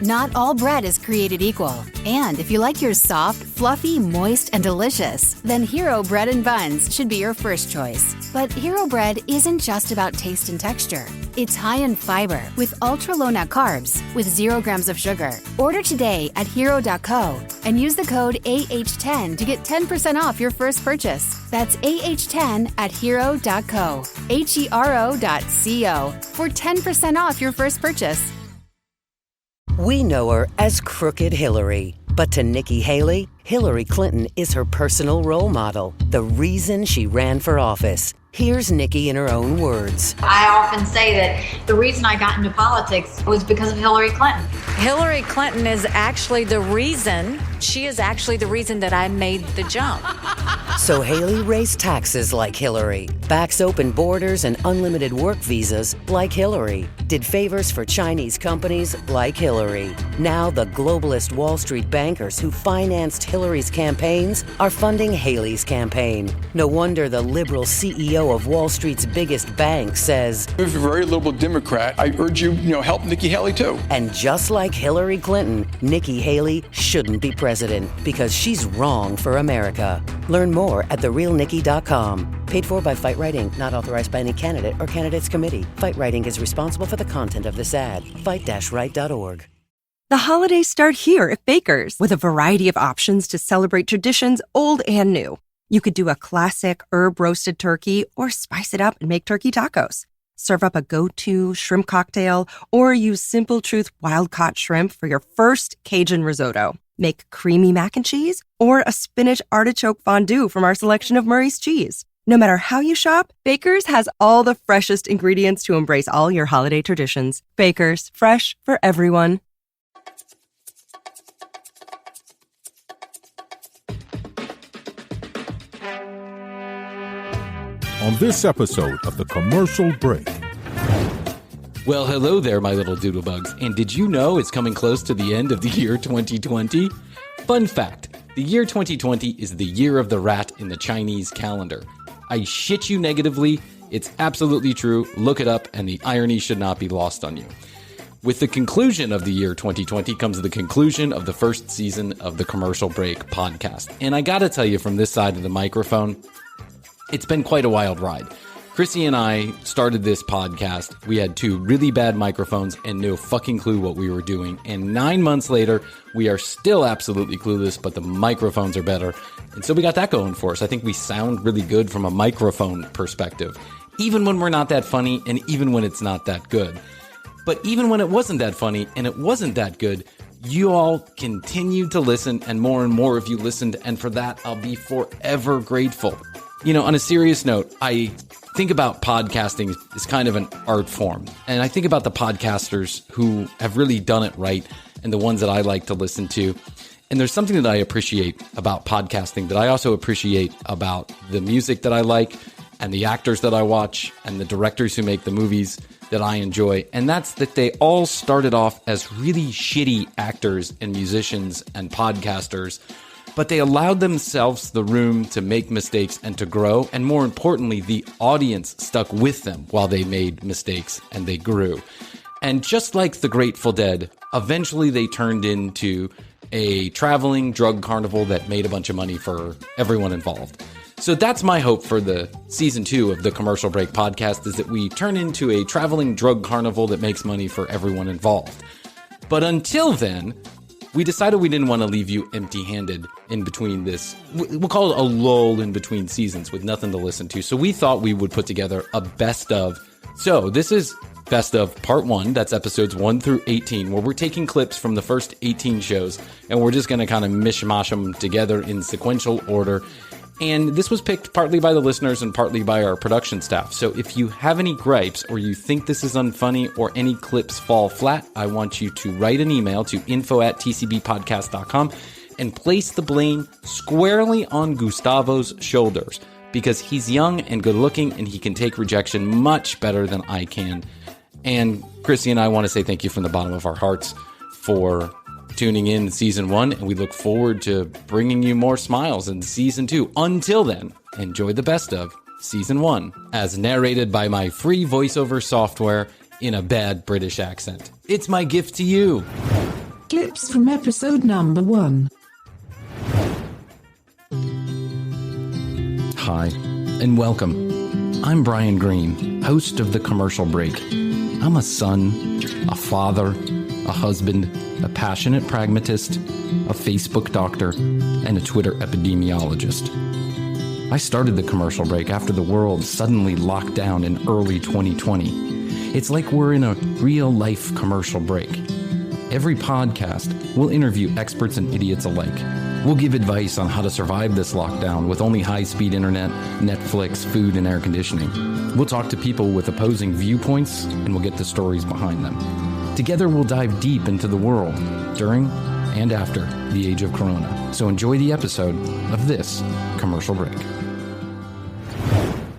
Not all bread is created equal. And if you like yours soft, fluffy, moist, and delicious, then Hero Bread and Buns should be your first choice. But Hero Bread isn't just about taste and texture. It's high in fiber with ultra-low net carbs with 0 grams of sugar. Order today at hero.co and use the code AH10 to get 10% off your first purchase. That's AH10 at hero.co, HERO.co for 10% off your first purchase. We know her as Crooked Hillary, but to Nikki Haley, Hillary Clinton is her personal role model, the reason she ran for office. Here's Nikki in her own words. I often say that the reason I got into politics was because of Hillary Clinton. Hillary Clinton is actually the reason, that I made the jump. So Haley raised taxes like Hillary, backs open borders and unlimited work visas like Hillary, did favors for Chinese companies like Hillary. Now the globalist Wall Street bankers who financed Hillary's campaigns are funding Haley's campaign. No wonder the liberal CEO of Wall Street's biggest bank says, "If you're a very liberal Democrat, I urge you, help Nikki Haley too." And just like Hillary Clinton, Nikki Haley shouldn't be president because she's wrong for America. Learn more at therealnikki.com. Paid for by Fight Right Inc., not authorized by any candidate or candidates committee. Fight Right Inc. is responsible for the content of this ad. Fight-right.org. The holidays start here at Baker's with a variety of options to celebrate traditions old and new. You could do a classic herb-roasted turkey or spice it up and make turkey tacos. Serve up a go-to shrimp cocktail or use Simple Truth wild-caught shrimp for your first Cajun risotto. Make creamy mac and cheese or a spinach artichoke fondue from our selection of Murray's cheese. No matter how you shop, Baker's has all the freshest ingredients to embrace all your holiday traditions. Baker's, fresh for everyone. On this episode of The Commercial Break. Well, hello there, my little doodlebugs. And did you know it's coming close to the end of the year 2020? Fun fact, the year 2020 is the year of the rat in the Chinese calendar. I shit you negatively, it's absolutely true, look it up, and the irony should not be lost on you. With the conclusion of the year 2020 comes the conclusion of the first season of the Commercial Break podcast. And I gotta tell you from this side of the microphone, it's been quite a wild ride. Krissy and I started this podcast. We had 2 really bad microphones and no fucking clue what we were doing. And 9 months later, we are still absolutely clueless, but the microphones are better. And so we got that going for us. I think we sound really good from a microphone perspective, even when we're not that funny and even when it's not that good. But even when it wasn't that funny and it wasn't that good, you all continued to listen, and more of you listened. And for that, I'll be forever grateful. On a serious note, I think about podcasting as kind of an art form. And I think about the podcasters who have really done it right and the ones that I like to listen to. And there's something that I appreciate about podcasting that I also appreciate about the music that I like and the actors that I watch and the directors who make the movies that I enjoy. And that's that they all started off as really shitty actors and musicians and podcasters, but they allowed themselves the room to make mistakes and to grow. And more importantly, the audience stuck with them while they made mistakes and they grew. And just like the Grateful Dead, eventually they turned into a traveling drug carnival that made a bunch of money for everyone involved. So that's my hope for the season 2 of the Commercial Break podcast, is that we turn into a traveling drug carnival that makes money for everyone involved. But until then, we decided we didn't want to leave you empty-handed in between this. We'll call it a lull in between seasons with nothing to listen to. So we thought we would put together a best of. So this is best of part 1. That's episodes 1 through 18, where we're taking clips from the first 18 shows and we're just going to kind of mishmash them together in sequential order. And this was picked partly by the listeners and partly by our production staff. So if you have any gripes or you think this is unfunny or any clips fall flat, I want you to write an email to info@tcbpodcast.com and place the blame squarely on Gustavo's shoulders, because he's young and good looking and he can take rejection much better than I can. And Krissy and I want to say thank you from the bottom of our hearts for tuning in season 1, and we look forward to bringing you more smiles in season 2. Until then, enjoy the best of season 1, as narrated by my free voiceover software in a bad British accent. It's my gift to you. Clips from episode number 1. Hi, and welcome. I'm Bryan Green, host of The Commercial Break. I'm a son, a father, a husband, a passionate pragmatist, a Facebook doctor, and a Twitter epidemiologist. I started The Commercial Break after the world suddenly locked down in early 2020. It's like we're in a real-life commercial break. Every podcast, we'll interview experts and idiots alike. We'll give advice on how to survive this lockdown with only high-speed internet, Netflix, food, and air conditioning. We'll talk to people with opposing viewpoints, and we'll get the stories behind them. Together, we'll dive deep into the world during and after the age of Corona. So enjoy the episode of this Commercial Break.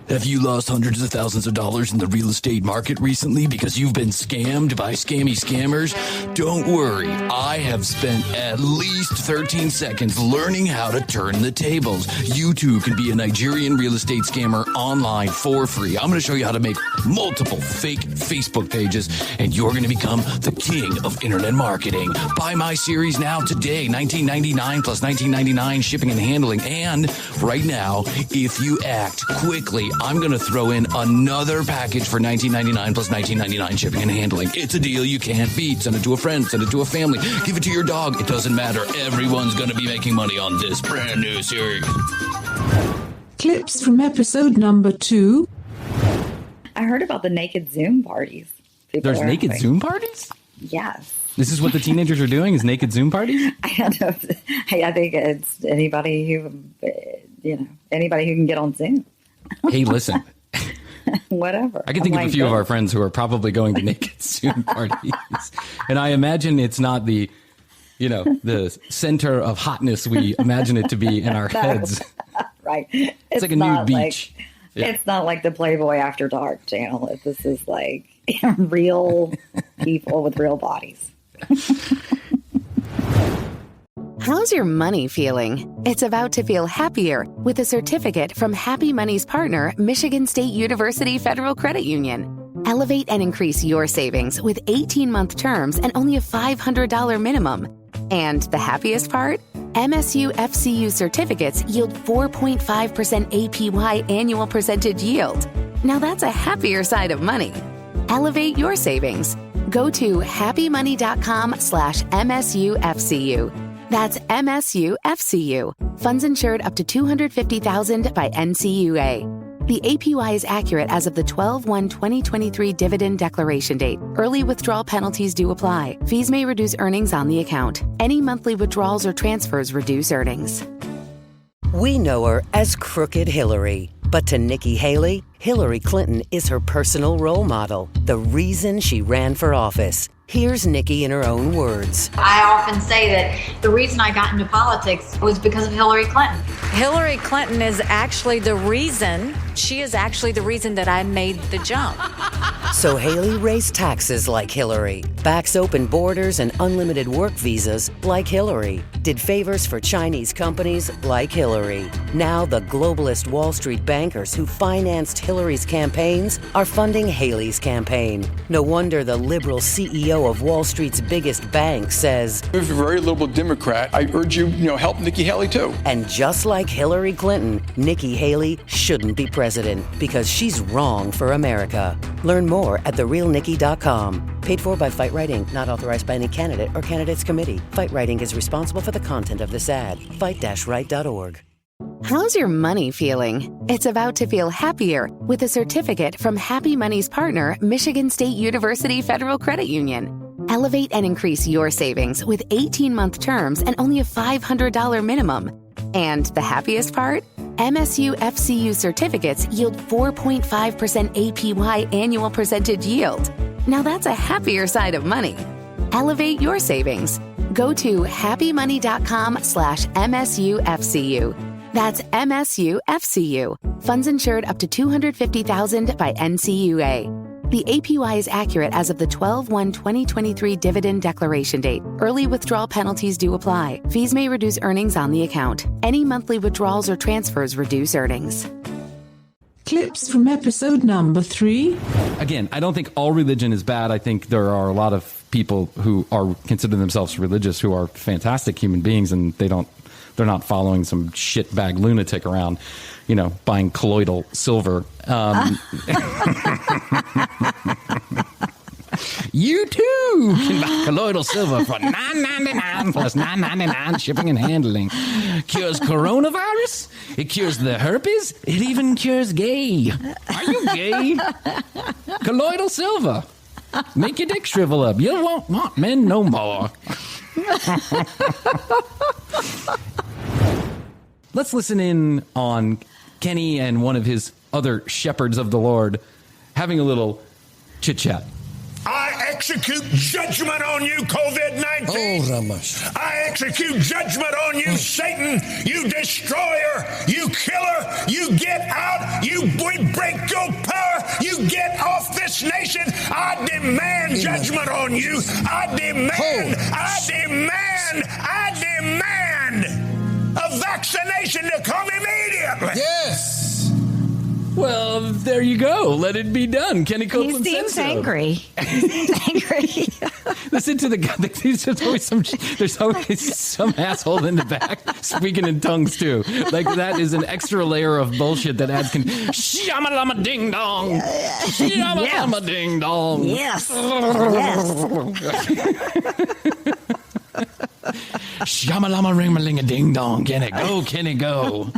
Have you lost hundreds of thousands of dollars in the real estate market recently because you've been scammed by scammy scammers? Don't worry. I have spent at least 13 seconds learning how to turn the tables. You too can be a Nigerian real estate scammer online for free. I'm going to show you how to make multiple fake Facebook pages, and you're going to become the king of internet marketing. Buy my series now today, $19.99 plus $19.99 shipping and handling. And right now, if you act quickly, I'm going to throw in another package for $19.99 plus $19.99 shipping and handling. It's a deal you can't beat. Send it to a friend. Send it to a family. Give it to your dog. It doesn't matter. Everyone's going to be making money on this brand new series. Clips from episode number 2. I heard about the naked Zoom parties. There's naked Zoom parties? Yes. This is what the teenagers are doing, is naked Zoom parties? I don't know. I think it's anybody who can get on Zoom. Hey, listen. Whatever. I can think of a few of our friends who are probably going to naked Zoom parties. And I imagine it's not the center of hotness we imagine it to be in our heads. Right. It's like a nude beach. It's not like the Playboy After Dark channel. This is like real people with real bodies. How's your money feeling? It's about to feel happier with a certificate from Happy Money's partner, Michigan State University Federal Credit Union. Elevate and increase your savings with 18-month terms and only a $500 minimum. And the happiest part? MSU FCU certificates yield 4.5% APY annual percentage yield. Now that's a happier side of money. Elevate your savings. Go to happymoney.com/MSUFCU. That's MSUFCU. Funds insured up to $250,000 by NCUA. The APY is accurate as of the 12/1/2023 dividend declaration date. Early withdrawal penalties do apply. Fees may reduce earnings on the account. Any monthly withdrawals or transfers reduce earnings. We know her as Crooked Hillary. But to Nikki Haley, Hillary Clinton is her personal role model. The reason she ran for office. Here's Nikki in her own words. I often say that the reason I got into politics was because of Hillary Clinton. Hillary Clinton is actually the reason, she is actually the reason that I made the jump. So Haley raised taxes like Hillary, backs open borders and unlimited work visas like Hillary, did favors for Chinese companies like Hillary. Now the globalist Wall Street bankers who financed Hillary's campaigns are funding Haley's campaign. No wonder the liberal CEO of Wall Street's biggest bank says, If you're a very liberal Democrat, I urge you, help Nikki Haley too. And just like Hillary Clinton, Nikki Haley shouldn't be president because she's wrong for America. Learn more at therealnikki.com. Paid for by Fight Right Inc., not authorized by any candidate or candidates committee. Fight Right Inc. is responsible for the content of this ad. Fight-right.org. How's your money feeling? It's about to feel happier with a certificate from Happy Money's partner, Michigan State University Federal Credit Union. Elevate and increase your savings with 18-month terms and only a $500 minimum. And the happiest part? MSU FCU certificates yield 4.5% APY annual percentage yield. Now that's a happier side of money. Elevate your savings. Go to happymoney.com/MSUFCU. That's MSUFCU. Funds insured up to $250,000 by NCUA. The APY is accurate as of the 12/1/2023 dividend declaration date. Early withdrawal penalties do apply. Fees may reduce earnings on the account. Any monthly withdrawals or transfers reduce earnings. Clips from episode number 3. Again, I don't think all religion is bad. I think there are a lot of people who are consider themselves religious, who are fantastic human beings, and they're not following some shitbag lunatic around, buying colloidal silver. You too can buy colloidal silver for $9.99 plus $9.99 shipping and handling. Cures coronavirus. It cures the herpes. It even cures gay. Are you gay? Colloidal silver. Make your dick shrivel up. You won't want men no more. Let's listen in on Kenny and one of his other shepherds of the Lord having a little chit-chat. I execute judgment on you, COVID-19. Oh, Ramash. I execute judgment on you, Satan, you destroyer, you killer. You get out. We break your power. You get off this nation. I demand judgment on you. I demand a vaccination to come immediately. Yes. Well, there you go. Let it be done. Kenny Copeland seems said so. angry. He seems angry. Listen to the guy. There's always some asshole in the back speaking in tongues too. Like that is an extra layer of bullshit that adds shama-lama ding dong. Shama-lama ding dong. Yes. Shama-lama ring-a-ling-a-ding dong. Kenny go.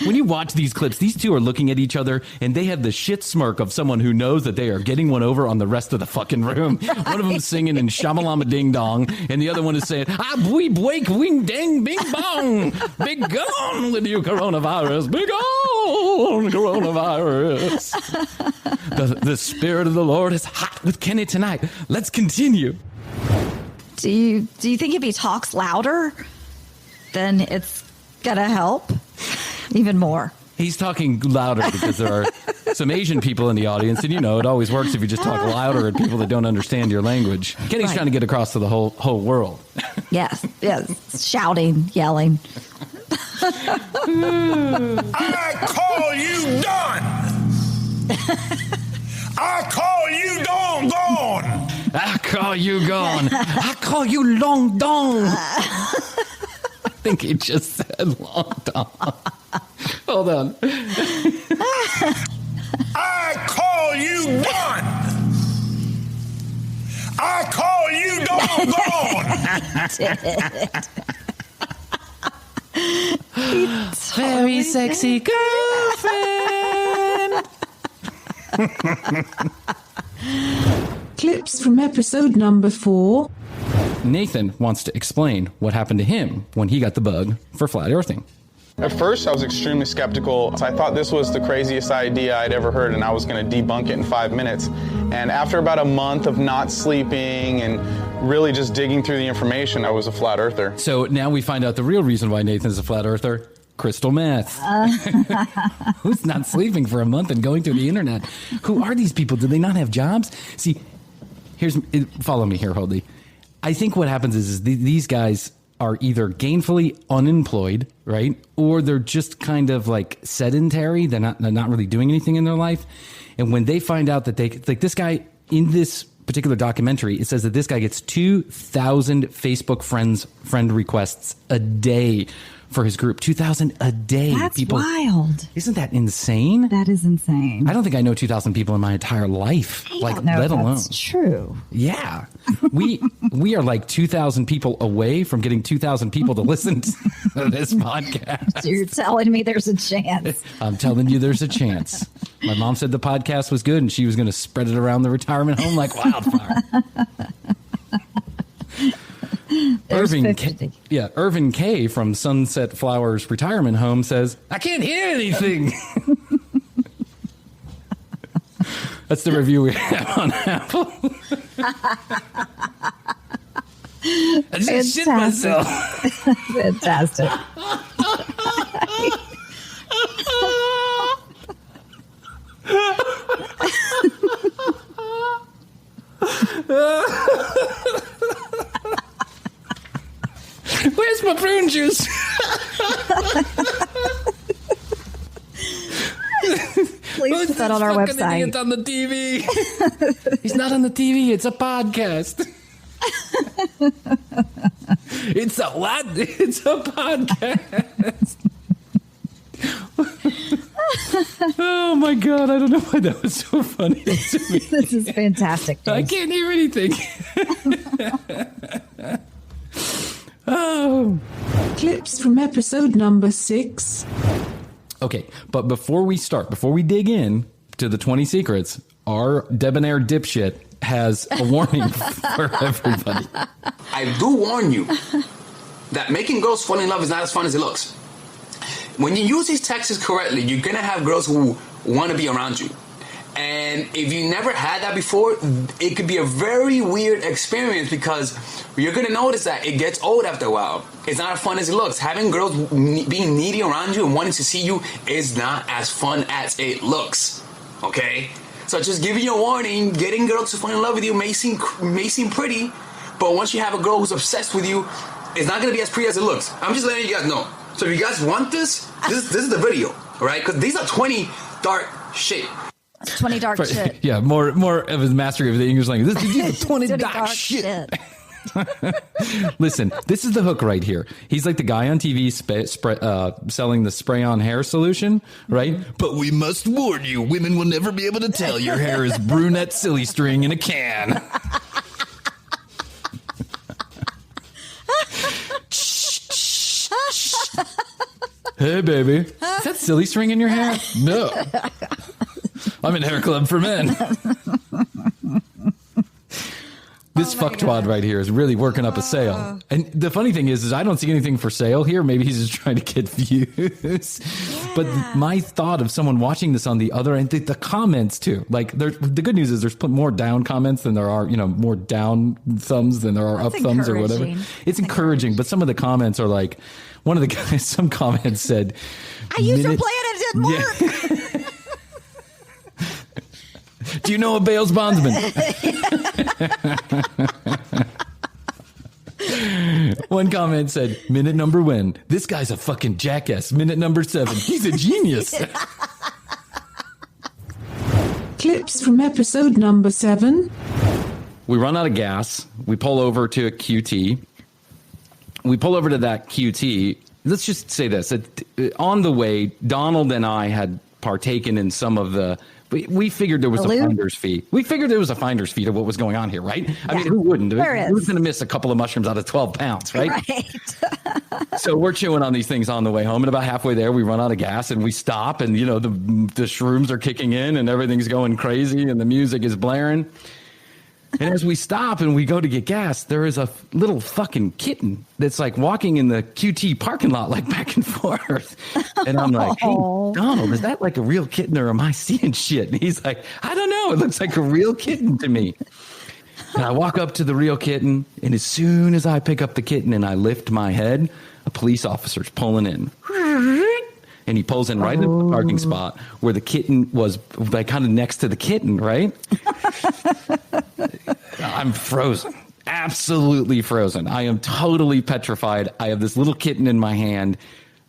When you watch these clips, these two are looking at each other and they have the shit smirk of someone who knows that they are getting one over on the rest of the fucking room. One of them is singing in Shama-lama ding dong and the other one is saying, bwee bwake wing dang bing bong. Be gone with you, coronavirus. Be gone, coronavirus. The spirit of the Lord is hot with Kenny tonight. Let's continue. Do you think if he talks louder, then it's gonna help even more? He's talking louder because there are some Asian people in the audience, and it always works if you just talk louder at people that don't understand your language. Kenny's trying to get across to the whole world. Yes, shouting, yelling. I call you done. I call you gone. I call you gone. I call you long dong. I think he just said long dong. Hold on. I call you done. I call you gone. Very sexy girlfriend. Clips from episode number 4. Nathan wants to explain what happened to him when he got the bug for flat earthing. At first, I was extremely skeptical. I thought this was the craziest idea I'd ever heard, and I was going to debunk it in 5 minutes. And after about a month of not sleeping and really just digging through the information, I was a flat earther. So now we find out the real reason why Nathan's a flat earther. Crystal meth. Who's not sleeping for a month and going through the internet? Who are these people? Do they not have jobs? See, follow me here, Hoadley. I think what happens is these guys are either gainfully unemployed, right? Or they're just kind of like sedentary. They're not really doing anything in their life. And when they find out that like this guy in this particular documentary, it says that this guy gets 2,000 Facebook friend requests a day for his group. 2,000 a day. That's wild. Isn't that insane? That is insane. I don't think I know 2,000 people in my entire life. I don't know let if alone. That's true. Yeah. We are like 2,000 people away from getting 2,000 people to listen to this podcast. So you're telling me there's a chance. I'm telling you there's a chance. My mom said the podcast was good and she was going to spread it around the retirement home like wildfire. Irvin K from Sunset Flowers Retirement Home says, I can't hear anything. That's the review we have on Apple. I just shit myself. Fantastic. Where's my prune juice? Please put that on our website. Idiot on the TV. He's not on the TV. It's a podcast. It's a podcast. Oh my God, I don't know why that was so funny to me. This is fantastic, James. I can't hear anything. Oh. Clips from episode number 6. Okay, but before we dig in to the 20 secrets, our debonair dipshit has a warning for everybody. I do warn you that making girls fall in love is not as fun as it looks. When you use these texts correctly, you're going to have girls who want to be around you. And if you never had that before, it could be a very weird experience because you're going to notice that it gets old after a while. It's not as fun as it looks. Having girls being needy around you and wanting to see you is not as fun as it looks. Okay? So just giving you a warning, getting girls to fall in love with you may seem pretty, but once you have a girl who's obsessed with you, it's not going to be as pretty as it looks. I'm just letting you guys know. So if you guys want this is the video, all right? Because these are 20 dark shit. 20 dark shit. Yeah, more of his mastery of the English language. This is 20 dark shit. Listen, this is the hook right here. He's like the guy on TV selling the spray-on hair solution, right? But we must warn you, women will never be able to tell your hair is brunette silly string in a can. Hey, baby. Is that silly string in your hair? No. I'm in hair club for men. This fucktwad right here is really working up a sale. And the funny thing is I don't see anything for sale here. Maybe he's just trying to get views. Yeah. But my thought of someone watching this on the other end, the comments too. Like, the good news is there's more down comments than there are, more down thumbs than there are up thumbs or whatever. It's encouraging. But some of the comments are like, one of the guys, some comments said, I used your plan and it didn't work. Do you know a Bales bondsman? One comment said, minute number 1, this guy's a fucking jackass. Minute number 7, he's a genius. Clips from episode number 7. We run out of gas. We pull over to a QT. We pull over to that QT. Let's just say this. On the way, Donald and I had partaken in some of the... We figured there was a finder's fee. We figured there was a finder's fee to what was going on here, right? Yeah. I mean, who wouldn't? Who's going to miss a couple of mushrooms out of 12 pounds, right? Right. So we're chewing on these things on the way home, and about halfway there, we run out of gas, and we stop, and, the shrooms are kicking in, and everything's going crazy, and the music is blaring. And as we stop and we go to get gas, there is a little fucking kitten that's like walking in the QT parking lot, like back and forth. And I'm like, hey, Donald, is that like a real kitten or am I seeing shit? And he's like, I don't know. It looks like a real kitten to me. And I walk up to the real kitten. And as soon as I pick up the kitten and I lift my head, a police officer's pulling in. And he pulls in right into the parking spot where the kitten was, like, kind of next to the kitten, right? I'm frozen. Absolutely frozen. I am totally petrified. I have this little kitten in my hand.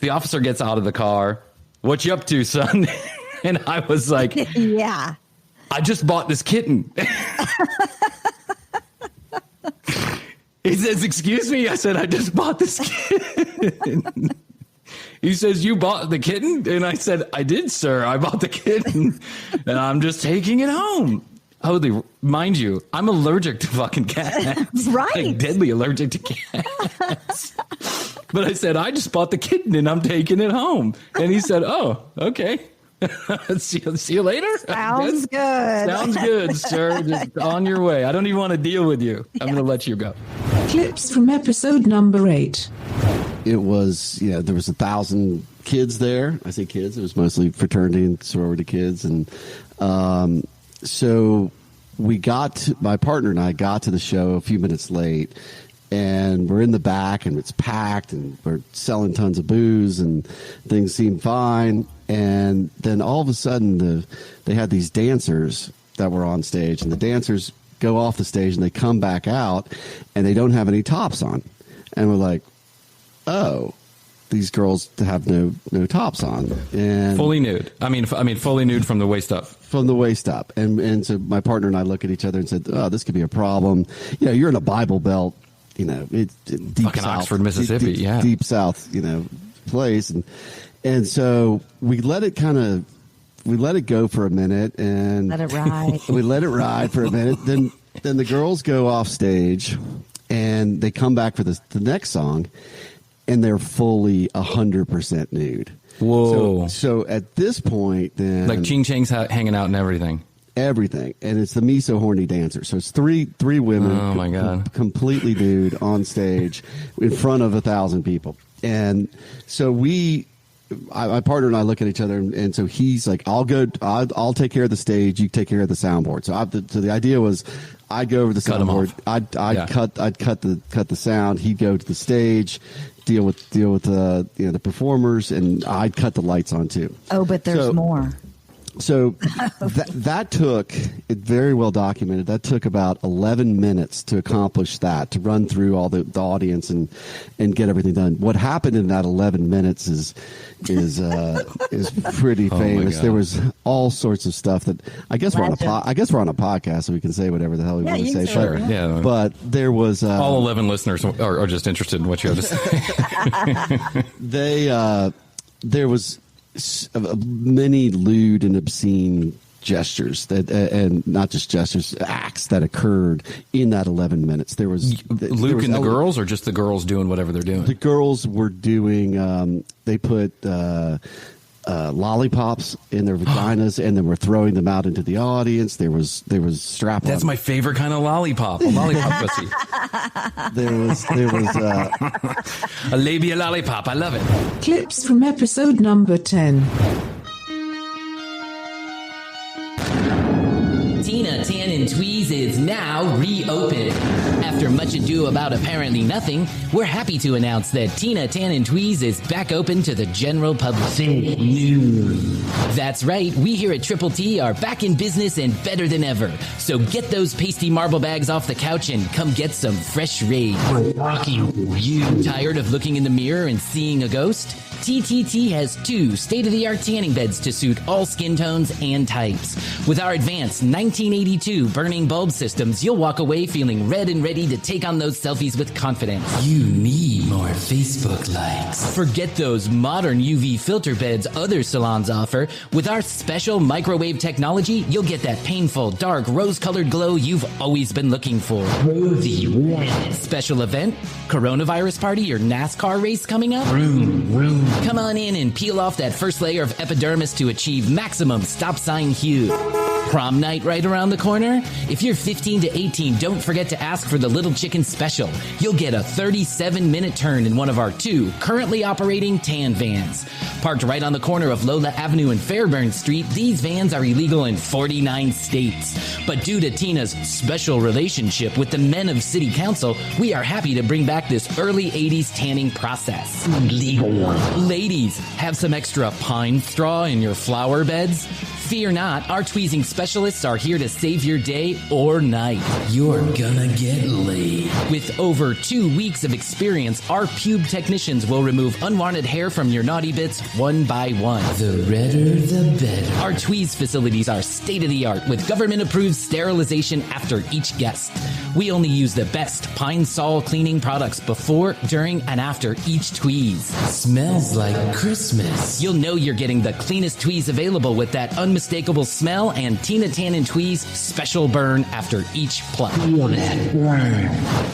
The officer gets out of the car. What you up to, son? And I was like, yeah. I just bought this kitten. He says, excuse me? I said, I just bought this kitten. He says, you bought the kitten? And I said, I did, sir. I bought the kitten. And I'm just taking it home. Hoadley, mind you, I'm allergic to fucking cats. Right. Like, deadly allergic to cats. But I said, I just bought the kitten and I'm taking it home. And he said, oh, okay. see you later. Sounds good. Sounds good, sir. Just on your way. I don't even want to deal with you. I'm going to let you go. Clips from episode number 8. It was, there was 1,000 kids there. I say kids. It was mostly fraternity and sorority kids. And so my partner and I got to the show a few minutes late. And we're in the back and it's packed and we're selling tons of booze and things seem fine. And then all of a sudden they had these dancers that were on stage, and the dancers go off the stage and they come back out and they don't have any tops on. And we're like, oh, these girls have no tops on. And fully nude. I mean, fully nude from the waist up. From the waist up. And so my partner and I look at each other and said, oh, this could be a problem. You're in a Bible Belt it's deep fucking south, Oxford, Mississippi, deep south, place, and so we let it go for a minute, and let it ride. We let it ride for a minute. Then the girls go off stage, and they come back for the next song, and they're fully 100% nude. Whoa! So at this point, then like Ching Chang's hanging out and everything, and it's the Me So Horny Dancer. So it's three women. Oh my god! Completely nude on stage in front of 1,000 people, and so my partner and I look at each other, and so he's like, I'll take care of the stage, you take care of the soundboard. So the idea was, I'd go over the soundboard, I'd cut the sound, he'd go to the stage, deal with the performers, and I'd cut the lights on too. Oh, but there's more. So that took, it very well documented, that took about 11 minutes to accomplish that, to run through all the audience and get everything done. What happened in that 11 minutes is pretty famous. There was all sorts of stuff that I guess we're on a podcast, so we can say whatever the hell we want to say. Sure. But there was all 11 listeners are just interested in what you have to say. There was many lewd and obscene gestures and not just gestures, acts that occurred in that 11 minutes. There was Luke and the girls, or just the girls doing whatever they're doing? The girls were doing. They put lollipops in their vaginas and then were throwing them out into the audience. There was strap-on. That's my favorite kind of lollipop. A lollipop pussy. There was a labia lollipop. I love it. Clips from episode number 10. Tina Tan and Tweez is now reopened. After much ado about apparently nothing, we're happy to announce that Tina Tan and Tweez is back open to the general public. Fake news. That's right, we here at Triple T are back in business and better than ever. So get those pasty marble bags off the couch and come get some fresh rage. We're talking to you. Tired of looking in the mirror and seeing a ghost? TTT has 2 state-of-the-art tanning beds to suit all skin tones and types. With our advanced 1982 burning bulb systems, you'll walk away feeling red and ready to take on those selfies with confidence. You need more Facebook likes. Forget those modern UV filter beds other salons offer. With our special microwave technology, you'll get that painful, dark, rose-colored glow you've always been looking for. Rosy red. Special event? Coronavirus party or NASCAR race coming up? Vroom. Come on in and peel off that first layer of epidermis to achieve maximum stop sign hue. Prom night right around the corner? If you're 15 to 18, don't forget to ask for the Little Chicken Special. You'll get a 37-minute turn in one of our 2 currently operating tan vans. Parked right on the corner of Lola Avenue and Fairburn Street, these vans are illegal in 49 states. But due to Tina's special relationship with the men of City Council, we are happy to bring back this early 80s tanning process. Legal. Ladies, have some extra pine straw in your flower beds? Fear not, our tweezing specialists are here to save your day or night. You're gonna get laid. With over 2 weeks of experience, our pube technicians will remove unwanted hair from your naughty bits one by one. The redder, the better. Our tweeze facilities are state-of-the-art with government-approved sterilization after each guest. We only use the best Pine Sol cleaning products before, during, and after each tweeze. Smells like Christmas. You'll know you're getting the cleanest tweeze available with that unmistakable smell and Tina Tan and Tweez special burn after each pluck. Feel that burn.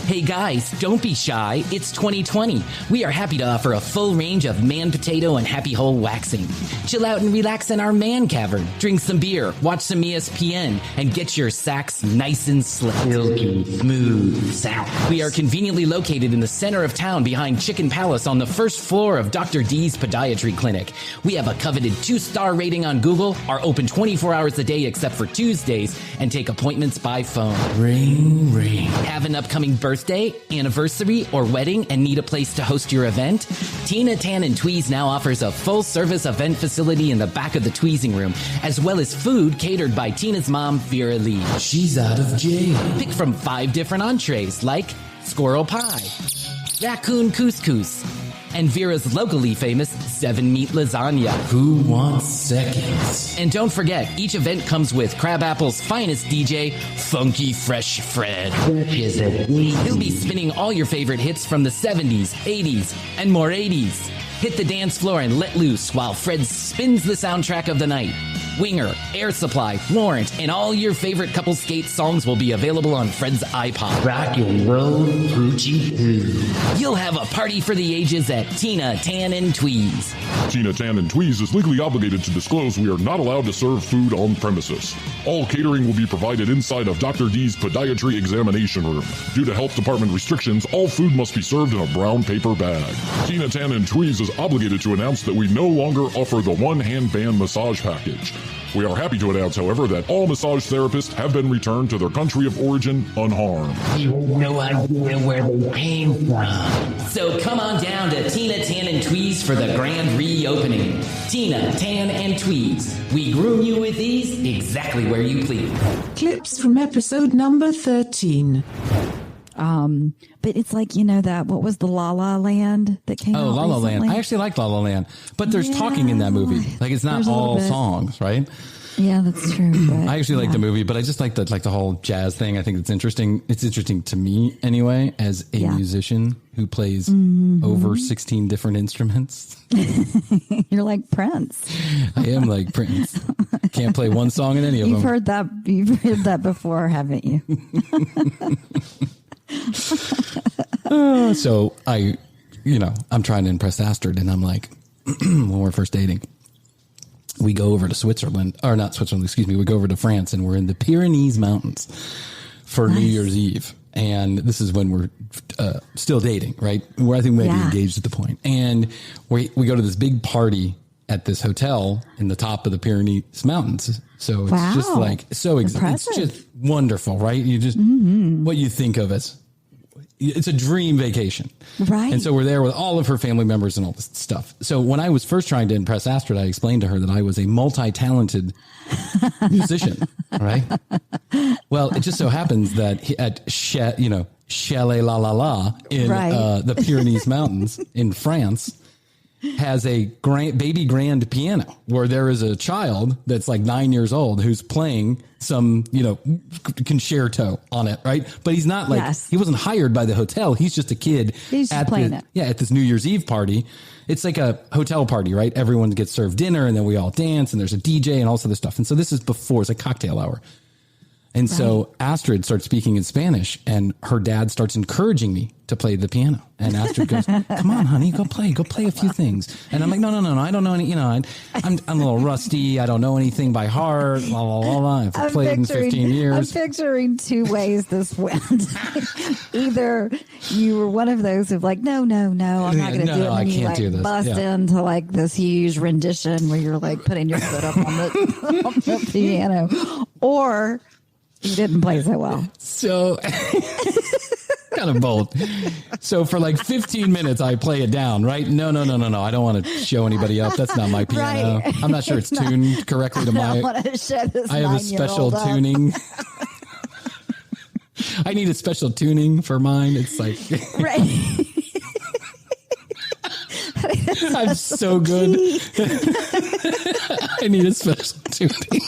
Hey guys, don't be shy. It's 2020. We are happy to offer a full range of man potato and happy hole waxing. Chill out and relax in our man cavern. Drink some beer, watch some ESPN, and get your sacks nice and slick. Silky smooth sound. We are conveniently located in the center of town behind Chicken Palace on the first floor of Dr. D's Podiatry Clinic. We have a coveted 2-star rating on Google, are open 24 hours a day except for Tuesdays, and take appointments by phone. Ring, ring. Have an upcoming birthday, anniversary, or wedding and need a place to host your event? Tina Tan and Tweez now offers a full-service event facility in the back of the tweezing room, as well as food catered by Tina's mom, Vera Lee. She's out of jail. Pick from 5 different entrees like squirrel pie, raccoon couscous, and Vera's locally famous 7-meat lasagna. Who wants seconds? And don't forget, each event comes with Crabapple's finest DJ, Funky Fresh Fred. He'll be spinning all your favorite hits from the 70s, 80s, and more 80s. Hit the dance floor and let loose while Fred spins the soundtrack of the night. Winger, Air Supply, Warrant, and all your favorite couple skate songs will be available on Fred's iPod. Rock and roll, hoochie hoo. You'll have a party for the ages at Tina, Tan, and Tweez. Tina Tan and Tweez is legally obligated to disclose we are not allowed to serve food on premises. All catering will be provided inside of Dr. D's podiatry examination room. Due to health department restrictions, all food must be served in a brown paper bag. Tina Tan and Tweez is obligated to announce that we no longer offer the one-hand band massage package. We are happy to announce, however, that all massage therapists have been returned to their country of origin unharmed. You have no idea where they came from. So come on down to Tina, Tan, and Tweez for the grand reopening. Tina, Tan, and Tweez. We groom you with ease exactly where you please. Clips from episode number 13. But it's like, that, what was the La La Land that came out? Oh, La La recently? Land. I actually like La La Land, but there's talking in that movie. Like, it's not all songs, right? Yeah, that's true. But, I actually like the movie, but I just like the whole jazz thing. I think it's interesting. It's interesting to me anyway, as a musician who plays over 16 different instruments. You're like Prince. I am like Prince. Can't play one song in any of them. You've heard that before, haven't you? So I'm trying to impress Astrid, and I'm like, when we're first dating, we go over to Switzerland, or not Switzerland, excuse me. We go over to France, and we're in the Pyrenees Mountains for New Year's Eve. And this is when we're still dating, right? Where I think we might be engaged at the point. And we go to this big party at this hotel in the top of the Pyrenees Mountains. So it's just like it's just wonderful, right? You just what you think of as it's a dream vacation. Right. And so we're there with all of her family members and all this stuff. So when I was first trying to impress Astrid, I explained to her that I was a multi-talented musician, right? Well, it just so happens that at Chalet La La La in the Pyrenees Mountains in France has a baby grand piano where there is a child that's like 9 years old who's playing some, concerto on it. Right. But he's not he wasn't hired by the hotel. He's just a kid. He's just playing it. Yeah. At this New Year's Eve party. It's like a hotel party, right? Everyone gets served dinner and then we all dance and there's a DJ and all this other stuff. And so this is before it's a cocktail hour. And so Astrid starts speaking in Spanish and her dad starts encouraging me to play the piano. And Astrid goes, come on, honey, go play a few things. And I'm like, no, I don't know any, I'm a little rusty. I don't know anything by heart. La, la, la, la. I've played in 15 years. I'm picturing two ways this went. Either you were one of those who's like, no, I'm not going to do it. And I you can't do this. Bust into like this huge rendition where you're like putting your foot up on the piano. Or you didn't play so well. So kind of bold. So for like 15 minutes, I play it down, right? No. I don't want to show anybody up. That's not my piano. Right. I'm not sure it's tuned correctly to my. I have a special tuning. I need a special tuning for mine. It's like. Right. I'm so good. I need a special tuning.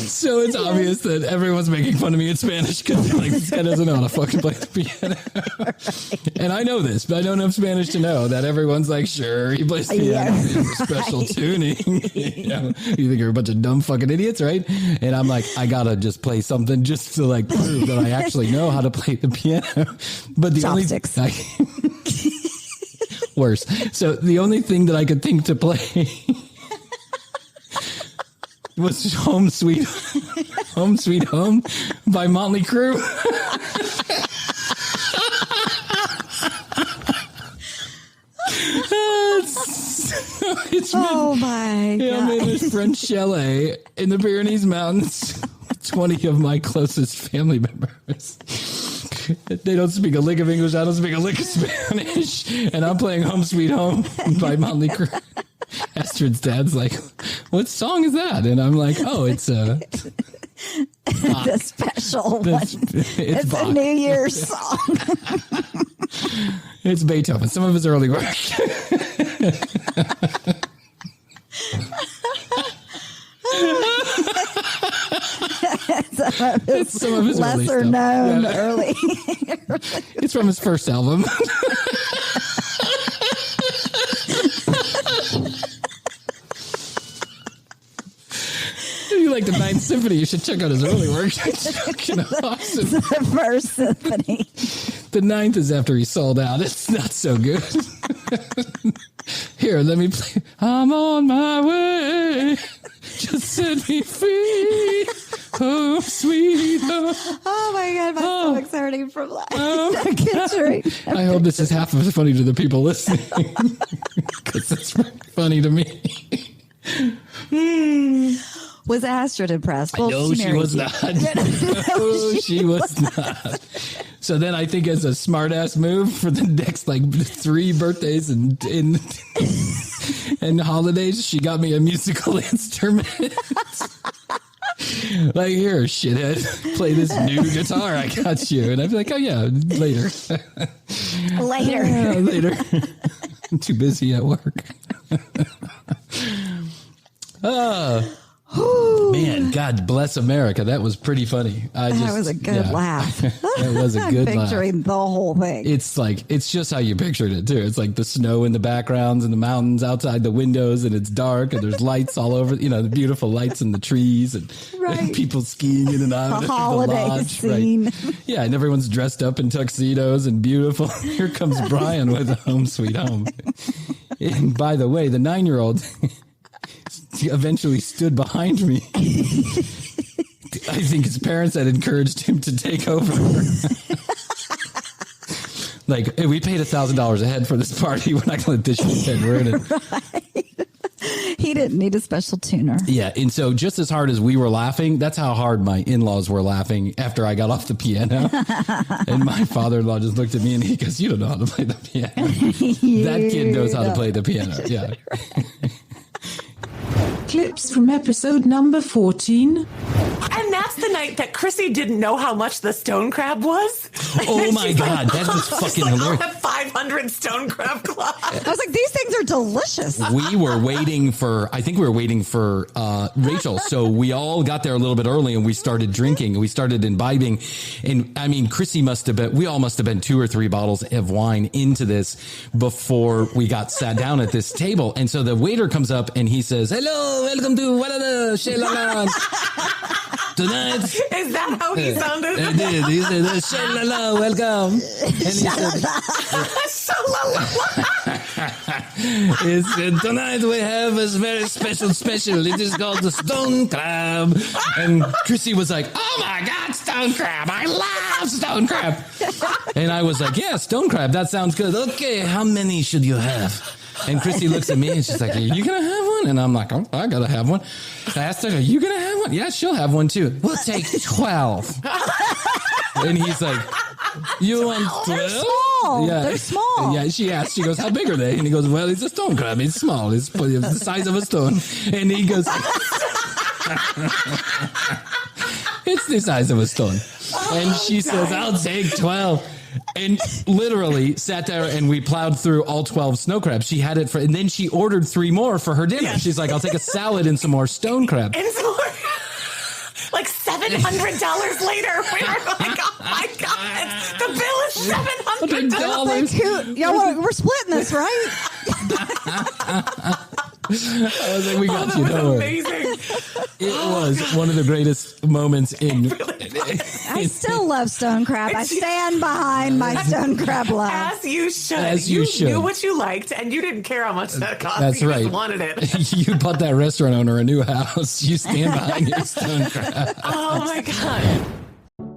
So it's obvious that everyone's making fun of me in Spanish because they're like, this guy doesn't know how to fucking play the piano. Right. And I know this, but I don't know Spanish to know that everyone's like, sure, he plays piano. Special tuning. You think you're a bunch of dumb fucking idiots, right? And I'm like, I gotta just play something just to like prove that I actually know how to play the piano. But the Chopsticks. Worse. So the only thing that I could think to play was Home Sweet Home by Motley Crue. My God. I'm in this French chalet in the Pyrenees Mountains. 20 of my closest family members. They don't speak a lick of English. I don't speak a lick of Spanish. And I'm playing Home Sweet Home by Motley Crue. Astrid's dad's like, what song is that? And I'm like, oh, it's The special one. It's a New Year's song. It's Beethoven. Some of his early work. Some of his lesser known early. It's from his first album. You like the Ninth Symphony? You should check out his early work. Awesome. The First Symphony. The Ninth is after he sold out. It's not so good. Here, let me play. I'm on my way. Just set me free. Oh, sweet home. Oh my God, my stomach's hurting from laughing. I hope this is half as funny to the people listening. Because it's funny to me. Was Astrid impressed? Well, no, she was not. No, she was not. So then I think as a smart-ass move for the next 3 birthdays and holidays, she got me a musical instrument. Like, here, shithead, play this new guitar I got you. And I'd be like, oh yeah, later. Later. I'm too busy at work. Man, God bless America. That was pretty funny. That was a good laugh. That was a good laugh. Picturing the whole thing. It's just how you pictured it too. It's like the snow in the backgrounds and the mountains outside the windows, and it's dark and there's lights all over, the beautiful lights in the trees and people skiing in and out of the holiday lodge. Scene. Right. Yeah, and everyone's dressed up in tuxedos and beautiful. Here comes Bryan with Home Sweet Home. And by the way, the 9-year-old eventually stood behind me. I think his parents had encouraged him to take over. Like, hey, we paid $1,000 a head for this party. We're not going to let this shit ruin it. Right. He didn't need a special tuner. Yeah, and so just as hard as we were laughing, that's how hard my in-laws were laughing after I got off the piano. And my father-in-law just looked at me and he goes, you don't know how to play the piano. That kid knows how to play the piano. Yeah. Clips from episode number 14. And that's the night that Krissy didn't know how much the stone crab was. Oh my God, that was fucking hilarious. I'll have 500 stone crab claws. I was like, these things are delicious. We were waiting for Rachel. So we all got there a little bit early and we started drinking. We started imbibing. And I mean, Krissy we all must have been 2 or 3 bottles of wine into this before we got sat down at this table. And so the waiter comes up and he says, hello, welcome to Walada Shelalan. Tonight. Is that how he sounded? I did. He said, Shalala, welcome. And he said, he said, tonight we have a very special. It is called the stone crab. And Krissy was like, oh my God, stone crab. I love stone crab. And I was like, yeah, stone crab. That sounds good. Okay, how many should you have? And Krissy looks at me and she's like, are you going to have one? And I'm like, oh, I got to have one. I asked her, are you going to have one? Yeah, she'll have one too. We'll take 12. And he's like, you want 12? They're small. Yeah. They're small. Yeah, she asked, she goes, how big are they? And he goes, well, it's a stone crab. It's small. It's the size of a stone. And he goes, it's the size of a stone. And she says, I'll take 12. And literally sat there and we plowed through all 12 snow crabs. She had it and then she ordered 3 more for her dinner. She's like, I'll take a salad and some more stone crab. And some more. Like $700 later, we were like, oh my God, the bill is $700. We're splitting this, right? I was like, we got you. Don't worry. Amazing. It was one of the greatest moments in. I still love stone crab. I stand behind my stone crab love. As you should. As you should. Knew what you liked, and you didn't care how much that cost. That's you right. Just wanted it. You bought that restaurant owner a new house. You stand behind your stone crab. Oh my God.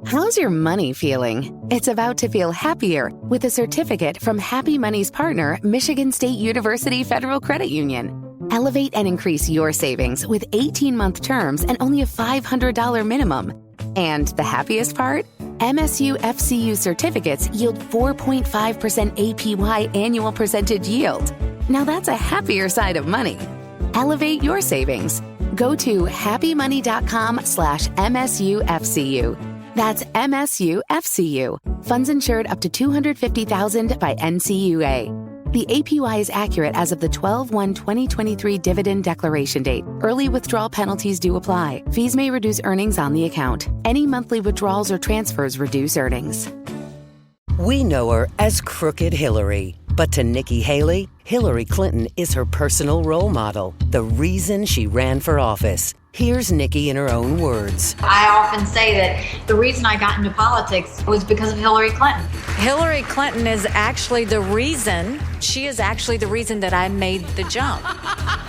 How's your money feeling? It's about to feel happier with a certificate from Happy Money's partner, Michigan State University Federal Credit Union. Elevate and increase your savings with 18-month terms and only a $500 minimum. And the happiest part? MSU FCU certificates yield 4.5% APY annual percentage yield. Now that's a happier side of money. Elevate your savings. Go to happymoney.com/MSUFCU. That's MSUFCU. Funds insured up to $250,000 by NCUA. The APY is accurate as of the 12/1/2023 dividend declaration date. Early withdrawal penalties do apply. Fees may reduce earnings on the account. Any monthly withdrawals or transfers reduce earnings. We know her as Crooked Hillary. But to Nikki Haley, Hillary Clinton is her personal role model. The reason she ran for office. Here's Nikki in her own words. I often say that the reason I got into politics was because of Hillary Clinton. Hillary Clinton is actually the reason, she is actually the reason that I made the jump.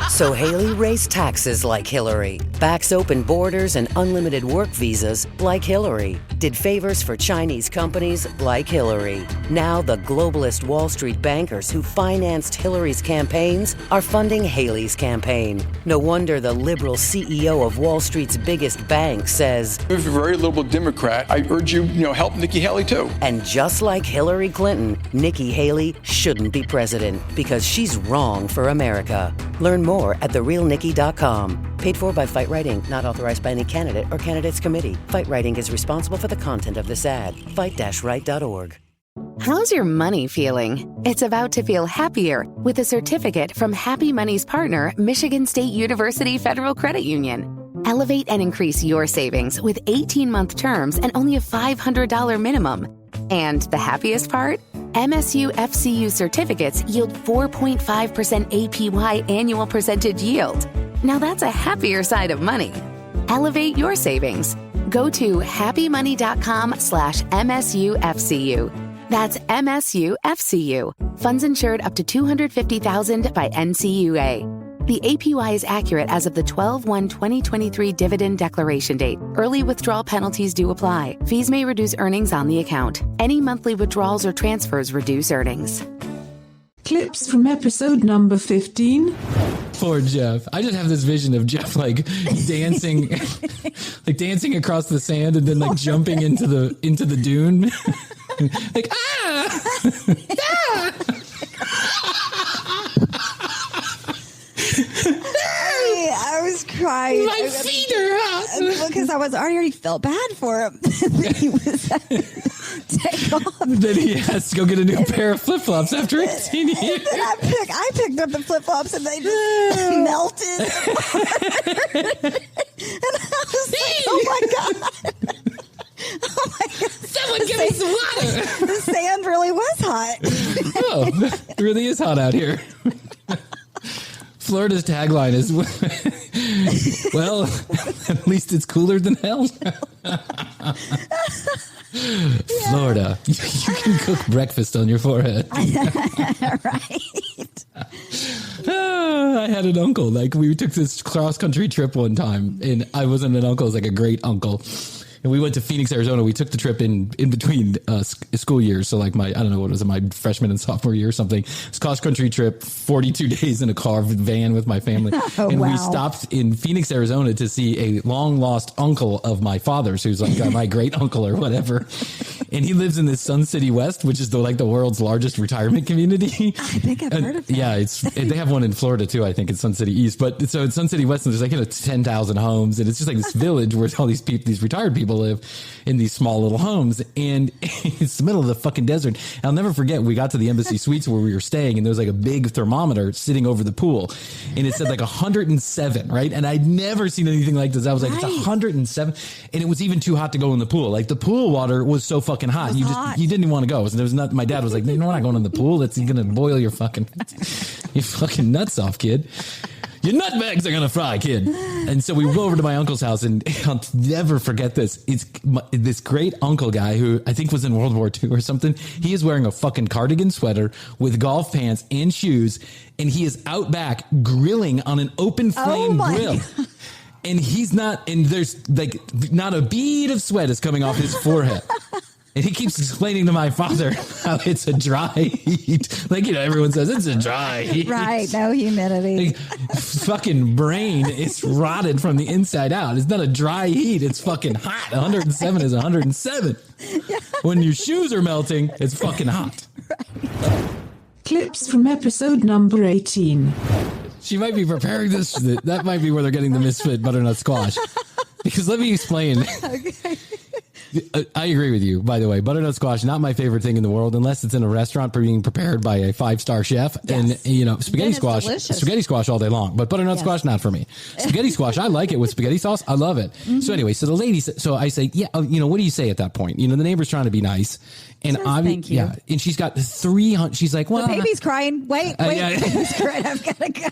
So Haley raised taxes like Hillary, backs open borders and unlimited work visas like Hillary, did favors for Chinese companies like Hillary. Now the globalist Wall Street bankers who financed Hillary's campaigns are funding Haley's campaign. No wonder the liberal CEO of Wall Street's biggest bank says, If you're a very liberal Democrat, I urge you, help Nikki Haley too. And just like Hillary Clinton, Nikki Haley shouldn't be president because she's wrong for America. Learn more at therealnikki.com. Paid for by Fight Right Inc., not authorized by any candidate or candidates committee. Fight Right Inc. is responsible for the content of this ad. Fight-right.org. How's your money feeling? It's about to feel happier with a certificate from Happy Money's partner, Michigan State University Federal Credit Union. Elevate and increase your savings with 18-month terms and only a $500 minimum. And the happiest part? MSU FCU certificates yield 4.5% APY annual percentage yield. Now that's a happier side of money. Elevate your savings. Go to happymoney.com/MSUFCU. That's MSUFCU. Funds insured up to $250,000 by NCUA. The APY is accurate as of the 12/1/2023 dividend declaration date. Early withdrawal penalties do apply. Fees may reduce earnings on the account. Any monthly withdrawals or transfers reduce earnings. Clips from episode number 15. Poor Jeff. I just have this vision of Jeff dancing, dancing across the sand and then jumping into the dune. I was crying. My feet are hot. Because I already felt bad for him. He was take off. Then he has to go get a new pair of flip-flops after 18 years. And then I picked up the flip-flops and they just melted. And I was like, oh my God. Oh my God. Someone give me some water. The sand really was hot. Oh, it really is hot out here. Florida's tagline is, well, at least it's cooler than hell. Florida, you can cook breakfast on your forehead. Right. I had an uncle. We took this cross-country trip one time, and I wasn't an uncle. I was a great uncle. And we went to Phoenix, Arizona. We took the trip in between school years. So I don't know what was it, my freshman and sophomore year or something. It's cross-country trip, 42 days in a car van with my family. Oh, and wow. we stopped in Phoenix, Arizona to see a long-lost uncle of my father's, who's my great uncle or whatever. And he lives in this Sun City West, which is the world's largest retirement community. I think I've heard of that. Yeah, they have one in Florida too. I think it's Sun City East, but so it's Sun City West, and there's 10,000 homes, and it's just this village where all these retired people live in these small little homes, and it's the middle of the fucking desert. And I'll never forget, we got to the Embassy Suites where we were staying, and there was a big thermometer sitting over the pool, and it said 107, right? And I'd never seen anything like this. I was like, It's 107, and it was even too hot to go in the pool. The pool water was so fucking hot. You didn't even want to go. There was not. My dad was like, "No, we're not going in the pool. That's going to boil your fucking nuts off, kid. Your nutbags are going to fry, kid." And so we go over to my uncle's house, and I'll never forget this. It's this great uncle guy who I think was in World War II or something. He is wearing a fucking cardigan sweater with golf pants and shoes, and he is out back grilling on an open flame grill. And he's not, and there's not a bead of sweat is coming off his forehead. And he keeps explaining to my father how it's a dry heat. Everyone says it's a dry heat. Right, no humidity. Fucking brain is rotted from the inside out. It's not a dry heat. It's fucking hot. 107 is 107. Yeah. When your shoes are melting, it's fucking hot. Clips from episode number 18. She might be preparing this. That might be where they're getting the misfit butternut squash. Because let me explain. Okay. I agree with you, by the way. Butternut squash, not my favorite thing in the world, unless it's in a restaurant being prepared by a 5-star chef. Yes. And, spaghetti squash all day long. But butternut squash, not for me. Spaghetti squash, I like it with spaghetti sauce. I love it. Mm-hmm. So anyway, so the lady, so I say, what do you say at that point? The neighbor's trying to be nice. And thank you. Yeah, and she's got 300. She's like, well, the baby's crying. Wait, yeah. Baby's crying. I've got to go.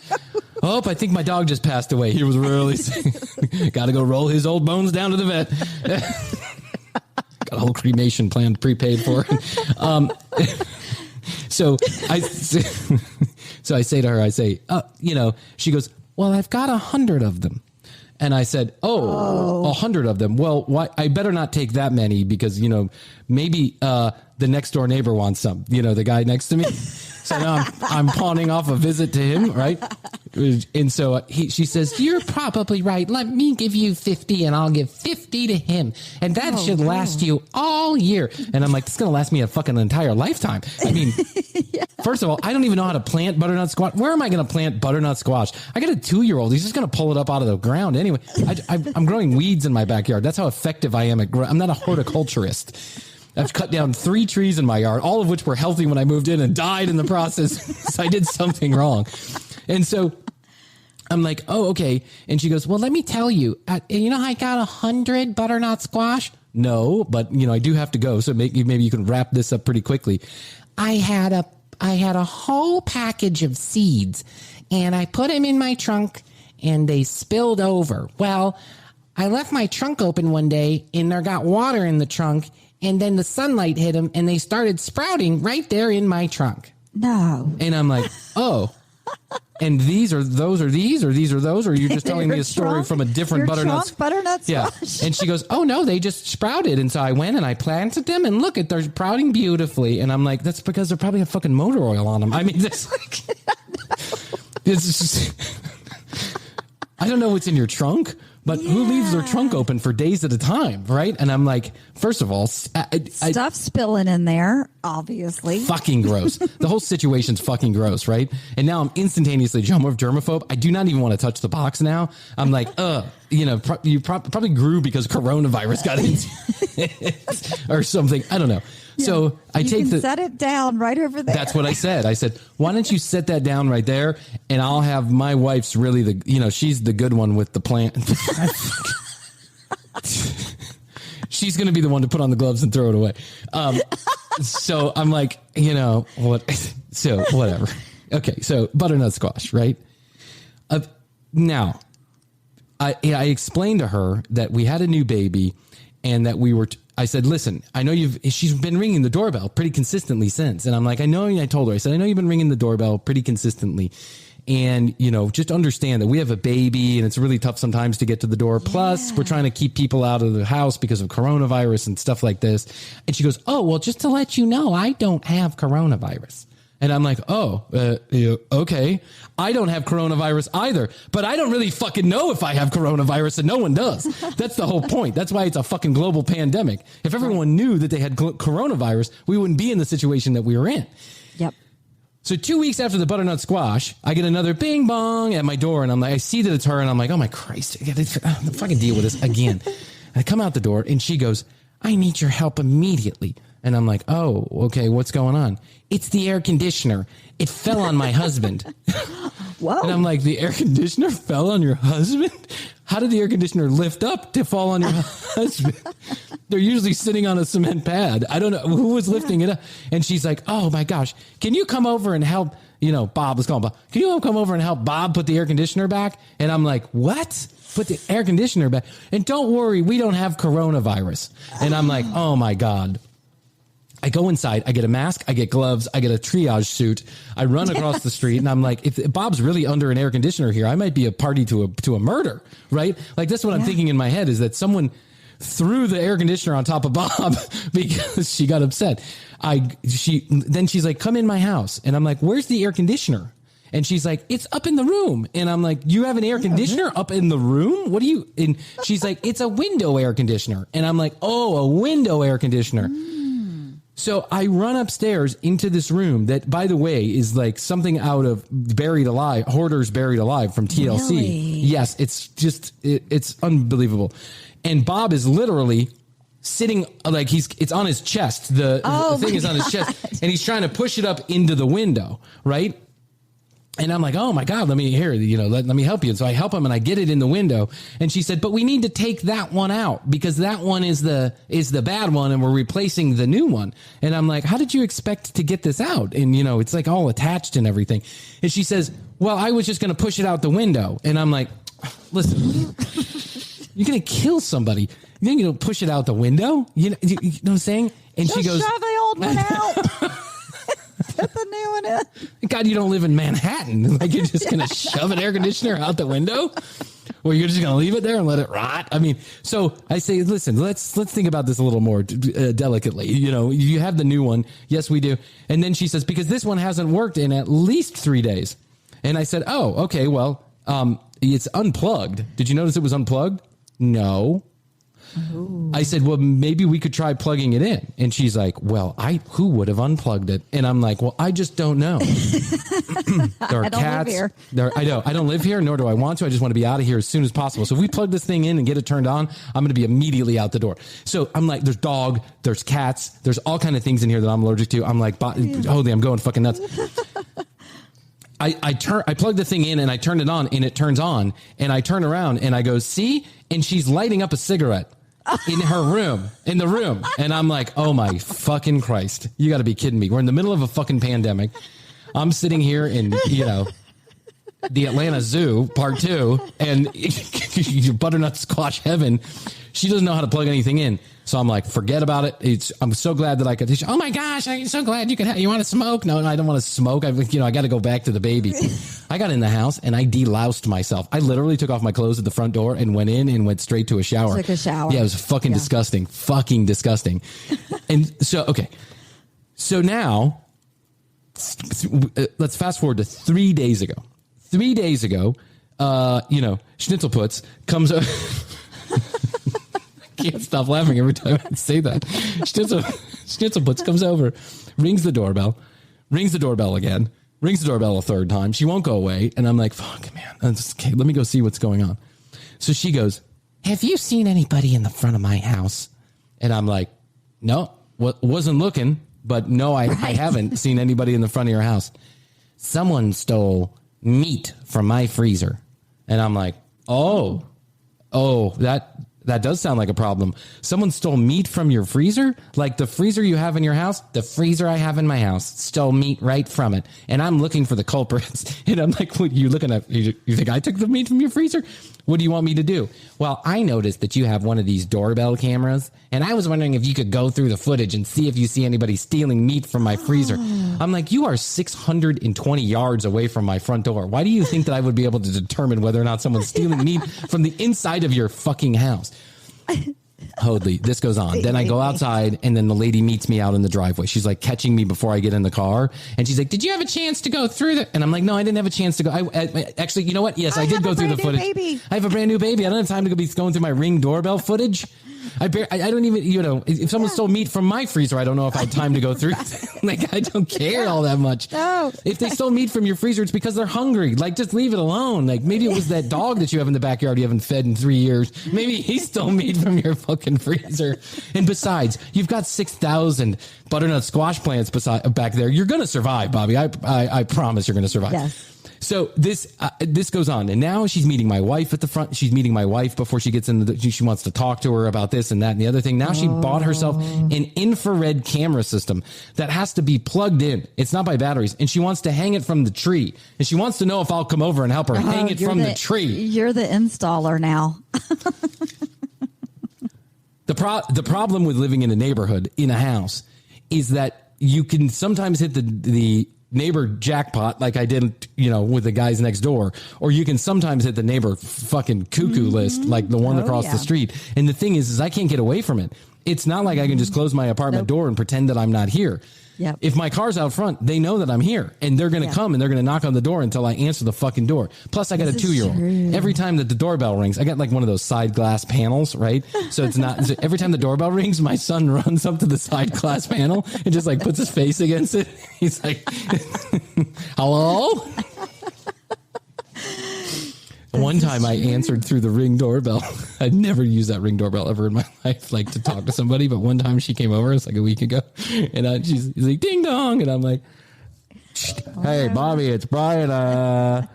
Oh, I think my dog just passed away. He was really sick. Got to go roll his old bones down to the vet. Got a whole cremation plan prepaid for. So I say to her, she goes, well, I've got 100 of them. And I said, 100 of them. Well, why? I better not take that many because, maybe the next door neighbor wants some, the guy next to me. So now I'm pawning off a visit to him, right? And so she says, you're probably right. Let me give you 50 and I'll give 50 to him. And that should last you all year. And I'm like, this is going to last me a fucking entire lifetime. I mean, First of all, I don't even know how to plant butternut squash. Where am I going to plant butternut squash? I got a 2-year-old. He's just going to pull it up out of the ground. Anyway, I'm growing weeds in my backyard. That's how effective I am at I'm not a horticulturist. I've cut down 3 trees in my yard, all of which were healthy when I moved in and died in the process. So I did something wrong. And so I'm like, oh, okay. And she goes, well, let me tell you, I got 100 butternut squash. No, but I do have to go. So maybe you can wrap this up pretty quickly. I had a whole package of seeds and I put them in my trunk and they spilled over. Well, I left my trunk open one day and there got water in the trunk. And then the sunlight hit them and they started sprouting right there in my trunk. No. And I'm like, oh, and these are those or these or these are those, or you're just telling me a story from a different butternut squash? Yeah. And she goes, oh no, they just sprouted. And so I went and I planted them and look, they're sprouting beautifully. And I'm like, that's because they probably have fucking motor oil on them. I mean, this it's just, I don't know what's in your trunk. But who leaves their trunk open for days at a time, right? And I'm like, first of all, stuff spilling in there, obviously. Fucking gross. The whole situation's fucking gross, right? And now I'm instantaneously germaphobe. I do not even want to touch the box now. I'm like, you probably grew because coronavirus got in or something. I don't know. Yeah. So I set it down right over there. That's what I said. I said, why don't you set that down right there? And I'll have my wife's really she's the good one with the plant. She's going to be the one to put on the gloves and throw it away. So I'm like, what? So whatever. Okay. So butternut squash, right? Now I explained to her that we had a new baby and that we were, I said, listen, I know she's been ringing the doorbell pretty consistently since. And I'm like, I told her, I said, I know you've been ringing the doorbell pretty consistently. And, just understand that we have a baby and it's really tough sometimes to get to the door. Plus we're trying to keep people out of the house because of coronavirus and stuff like this. And she goes, oh, well, just to let you know, I don't have coronavirus. And I'm like, okay. I don't have coronavirus either, but I don't really fucking know if I have coronavirus and no one does. That's the whole point. That's why it's a fucking global pandemic. If everyone knew that they had coronavirus, we wouldn't be in the situation that we were in. Yep. So 2 weeks after the butternut squash, I get another bing bong at my door and I'm like, I see that it's her and I'm like, oh my Christ, I gotta fucking deal with this again. I come out the door and she goes, I need your help immediately. And I'm like, oh, okay, what's going on? It's the air conditioner. It fell on my husband. Whoa. And I'm like, the air conditioner fell on your husband? How did the air conditioner lift up to fall on your husband? They're usually sitting on a cement pad. I don't know who was lifting it up. And she's like, oh my gosh, can you come over and help? Bob, let's call him Bob. Can you come over and help Bob put the air conditioner back? And I'm like, what? Put the air conditioner back? And don't worry, we don't have coronavirus. And I'm like, oh my God. I go inside, I get a mask, I get gloves, I get a triage suit. I run across the street and I'm like, if Bob's really under an air conditioner here, I might be a party to a murder, right? Like that's what I'm thinking in my head is that someone threw the air conditioner on top of Bob because she got upset. Then she's like, come in my house. And I'm like, where's the air conditioner? And she's like, it's up in the room. And I'm like, you have an air conditioner up in the room? What do you? And she's like, it's a window air conditioner. And I'm like, oh, a window air conditioner. So I run upstairs into this room that, by the way, is like something out of Hoarders Buried Alive from TLC. Really? Yes, it's just, it's unbelievable. And Bob is literally sitting, like it's on his chest. The thing is on his chest, and he's trying to push it up into the window, right? And I'm like, oh my God, let me help you. And so I help him and I get it in the window. And she said, but we need to take that one out because that one is the bad one and we're replacing the new one. And I'm like, how did you expect to get this out? And it's like all attached and everything. And she says, well, I was just going to push it out the window. And I'm like, listen, you're going to kill somebody. You think you'll push it out the window? You know what I'm saying? And just she goes, shove the old one out. Put the new one in. God, you don't live in Manhattan. Like you're just going to shove an air conditioner out the window? Or you're just going to leave it there and let it rot? I mean, so I say, listen, let's think about this a little more delicately. You have the new one. Yes, we do. And then she says, because this one hasn't worked in at least 3 days. And I said, oh, okay, well, it's unplugged. Did you notice it was unplugged? No. Ooh. I said, well, maybe we could try plugging it in. And she's like, well, who would have unplugged it? And I'm like, well, I just don't know. There are cats. I know. I don't live here, nor do I want to. I just want to be out of here as soon as possible. So if we plug this thing in and get it turned on, I'm going to be immediately out the door. So I'm like, there's dog, there's cats, there's all kind of things in here that I'm allergic to. I'm like, holy, I'm going fucking nuts. I plug the thing in and I turn it on and it turns on and I turn around and I go, see? And she's lighting up a cigarette in the room. And I'm like, oh my fucking Christ. You got to be kidding me. We're in the middle of a fucking pandemic. I'm sitting here in, the Atlanta Zoo part 2 and butternut squash heaven. She doesn't know how to plug anything in. So I'm like, forget about it. I'm so glad that I could. Oh my gosh, I'm so glad you want to smoke? No, I don't want to smoke. I got to go back to the baby. I got in the house and I deloused myself. I literally took off my clothes at the front door and went in and went straight to a shower. Took a shower. Yeah, it was fucking disgusting. Fucking disgusting. And so, okay. So now, let's fast forward to 3 days ago. 3 days ago, Schnitzelputz comes over. I can't stop laughing every time I say that. Schnitzelputz comes over, rings the doorbell again, rings the doorbell a third time. She won't go away. And I'm like, fuck, man. Okay, let me go see what's going on. So she goes, have you seen anybody in the front of my house? And I'm like, no, wasn't looking, but no, I haven't seen anybody in the front of your house. Someone stole meat from my freezer. And I'm like, oh, that does sound like a problem. Someone stole meat from your freezer? Like the freezer you have in your house? The freezer I have in my house stole meat right from it. And I'm looking for the culprits. And I'm like, what are you looking at? You think I took the meat from your freezer? What do you want me to do? Well, I noticed that you have one of these doorbell cameras. And I was wondering if you could go through the footage and see if you see anybody stealing meat from my freezer. I'm like, you are 620 yards away from my front door. Why do you think that I would be able to determine whether or not someone's stealing meat from the inside of your fucking house? Hoadley, this goes on. Then I go outside and then the lady meets me out in the driveway. She's like catching me before I get in the car. And she's like, did you have a chance to go through that? And I'm like, no, I didn't have a chance to go. I actually, you know what? Yes, I did go through the footage. Baby. I have a brand new baby. I don't have time to be going through my Ring doorbell footage. I don't even, if someone stole meat from my freezer, I don't know if I had time to go through. Like, I don't care all that much. No. If they stole meat from your freezer, it's because they're hungry. Like, just leave it alone. Like, maybe it was that dog that you have in the backyard you haven't fed in 3 years. Maybe he stole meat from your fucking freezer. And besides, you've got 6,000 butternut squash plants back there. You're going to survive, Bobby. I promise you're going to survive. Yes. So this goes on, and now she's meeting my wife at the front. She's meeting my wife before she gets in. She wants to talk to her about this and that and the other thing. Now she bought herself an infrared camera system that has to be plugged in. It's not by batteries, and she wants to hang it from the tree. And she wants to know if I'll come over and help her hang it from the tree. You're the installer now. The problem with living in a neighborhood, in a house, is that you can sometimes hit the neighbor jackpot like I did, with the guys next door, or you can sometimes hit the neighbor fucking cuckoo list like the one across the street. And the thing is I can't get away from it. It's not like I can just close my apartment door and pretend that I'm not here. Yep. If my car's out front, they know that I'm here, and they're going to come and they're going to knock on the door until I answer the fucking door. Plus, I got a 2-year-old. Every time that the doorbell rings, I got like one of those side glass panels, right? So it's not, so every time the doorbell rings, my son runs up to the side glass panel and just like puts his face against it. He's like, hello? One time I answered through the Ring doorbell. I'd never used that Ring doorbell ever in my life, like to talk to somebody. But one time she came over, it's like a week ago, and she's like, ding dong. And I'm like, hey, Bobby, it's Bryan.